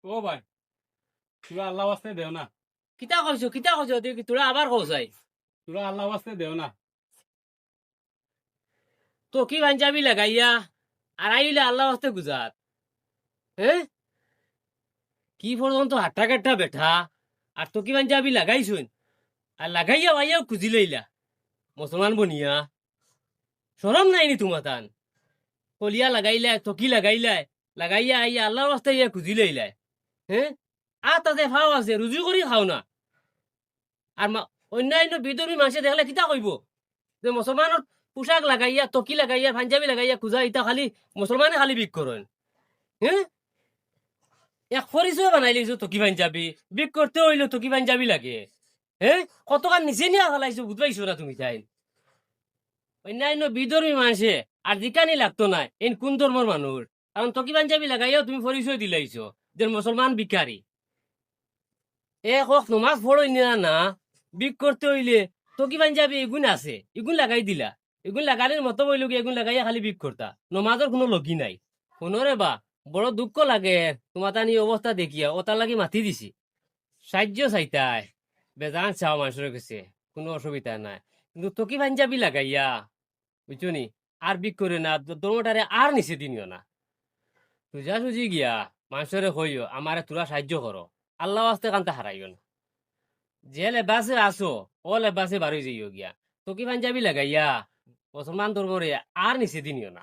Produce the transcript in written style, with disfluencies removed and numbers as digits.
ও ভাই, তোরা আল্লাহ ওয়াস্তে দেও না। কিতা কইছো দেখি তোরা আবার কইছাই। তোরা আল্লাহ ওয়াস্তে দেও না। তো কি পাঞ্জাবি লাগাইয়া আর আইলে আল্লাহ হস্তে গুজাত। হ্যাঁ, কি পর্যন্ত হাট্টা কাট্টা বেঠা আর তো কি পাঞ্জাবি লাগাইছুন আর লাগাইয়া ভাইয়াও খুঁজি লইলা মুসলমান বনিয়া। শরম নাইনি তোমার তান? কলিয়া লাগাইলা তকি লাগাইলাই লাগাইয়া আইয়া আল্লাহর রাস্তা ইয়া খুঁজি লইলাই। হ্যাঁ, আর তাতে ফাও আছে রুজু করি খাও না। আর অন্যান্য বিধর্মী মানুষে দেখলে কিতা কইব যে মুসলমানের পোশাক লাগাইয়া তকি লাগাইয়া পাঞ্জাবি লাগাইয়া খুঁজা ইটা খালি মুসলমানে খালি বিক করেন। হ্যাঁ, এক পরিচয় বানাই লাইছো তকি পাঞ্জাবি বিক করতে হইলো তকি পাঞ্জাবি লাগে। হ্যাঁ, কতকাল নিচে নিয়ে ফেলাইছো বুঝবাইছো না তুমি তাই? অন্যান্য বিধর্মী মানুষে আর দিকানি লাগতো না এন কোন ধর্মের মানুষ, কারণ তকি পাঞ্জাবি লাগাইয়াও তুমি পরিচয় দিলাইছো যে মুসলমান বিকারি। এ কক নমাজ পড়ই না বিক করতে হইলে তকি পাঞ্জাবি এগুন আছে এগুন লাগাই দিলা। এগুন লাগালে মতো বইল কি এগুন লাগাইয়া খালি বিক করতা, নমাজের কোনো লগি নাই। শুনরে বা বড় দুঃখ লাগে তোমার তার এই অবস্থা দেখিয়া ও তার লাগি মাতি দিছি সাহায্য চাইতাই। বেজান চাও মানুষের কাছে কোনো অসুবিধা নাই, কিন্তু তকি পাঞ্জাবি লাগাইয়া বুঝছো নি আর বিক করে না দোনোটারে আর নিচে দিনিও না। সুজা সুজি গিয়া মানুষের হইও আমারে তোরা সাহায্য করো, আল্লাহ আস্তে কান্তা হারাইও না। যে লেবাসে আসো ও লেবাসে বারোই যাইও গিয়া তকি পাঞ্জাবি লাগাইয়া মুসলমান ধর্মরে আর নিচে দিনিও না।